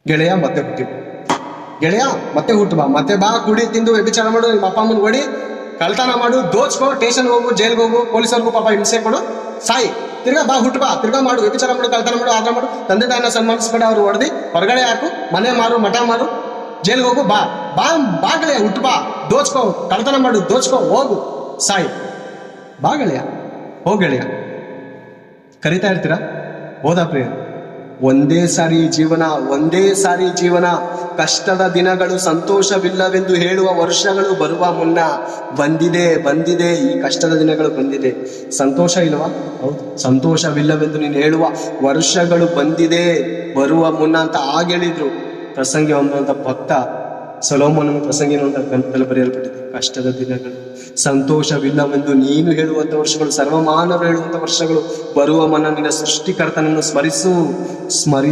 ಗೆಳೆಯ ಮತ್ತೆ ಹುಟ್ಟಿ ಗೆಳೆಯ ಮತ್ತೆ ಹುಟ್ಟು ಬಾ, ಮತ್ತೆ ಬಾ, ಕುಡಿ ತಿಂದು ವ್ಯಭಿಚಾರ ಮಾಡು, ನಿಮ್ಮ ಅಪ್ಪ ಅಮ್ಮನ ಹೊಡಿ, ಕಳ್ತನ ಮಾಡು, ದೋಚ್ಕೋ, ಸ್ಟೇಷನ್ ಹೋಗು, ಜೈಲ್ಗೆ ಹೋಗು, ಪೊಲೀಸರ್ಗೂ ಪಾಪ ಹಿಂಸೆ ಕೊಡು, ಸಾಯಿ, ತಿರ್ಗಾ ಬಾ, ಹುಟ್ಟು ಬಾ, ತಿರ್ಗಾ ಮಾಡು, ವ್ಯಭಿಚಾರ ಮಾಡು, ಕಳ್ತನ ಮಾಡು, ಆದ್ರ ಮಾಡು, ತಂದೆ ತಾಯಿನ ಸನ್ಮಾನಿಸ್ಬೇಡ, ಅವ್ರು ಹೊಡೆದಿ ಹೊರಗಡೆ ಹಾಕು, ಮನೆ ಮಾರು, ಮಠ ಮಾರು, ಜೈಲ್ಗೆ ಹೋಗು, ಬಾ ಬಾ ಬಾ ಗೆಳೆಯ, ಹುಟ್ಟು ಬಾ, ದೋಚ್ಕೋ, ಕಳ್ತನ ಮಾಡು, ದೋಚ್ಕೋ, ಹೋಗು, ಸಾಯಿ, ಬಾ ಗೆಳೆಯ, ಹೋಗ್ ಗೆಳೆಯ. ಕರಿತಾ ಇರ್ತೀರಾ? ಹೋದ ಪ್ರಿಯ, ಒಂದೇ ಸಾರಿ ಜೀವನ, ಒಂದೇ ಸಾರಿ ಜೀವನ. ಕಷ್ಟದ ದಿನಗಳು ಸಂತೋಷವಿಲ್ಲವೆಂದು ಹೇಳುವ ವರ್ಷಗಳು ಬರುವ ಮುನ್ನ ಬಂದಿದೆ ಬಂದಿದೆ, ಈ ಕಷ್ಟದ ದಿನಗಳು ಬಂದಿದೆ. ಸಂತೋಷ ಇಲ್ವಾ? ಹೌದು, ಸಂತೋಷವಿಲ್ಲವೆಂದು ನೀನು ಹೇಳುವ ವರ್ಷಗಳು ಬಂದಿದೆ ಬರುವ ಮುನ್ನ ಅಂತ ಹೇಳಿದ್ರು ಪ್ರಸಂಗಿ ಅನ್ನುವಂಥ ಭಕ್ತ ಸೊಲೊಮೋನನ ಪ್ರಸಂಗಿ ಅನ್ನುವಂಥ ಗ್ರಂಥದಲ್ಲಿ ಬರೆಯಲ್ಪಟ್ಟಿದೆ. ಕಷ್ಟದ ದಿನಗಳು ಸಂತೋಷವಿಲ್ಲವೆಂದು ನೀನು ಹೇಳುವಂಥ ವರ್ಷಗಳು, ಸರ್ವಮಾನವರು ಹೇಳುವಂಥ ವರ್ಷಗಳು ಬರುವ ಮುನ್ನ ನಿನ್ನ ಸೃಷ್ಟಿಕರ್ತನನ್ನು ಸ್ಮರಿಸು.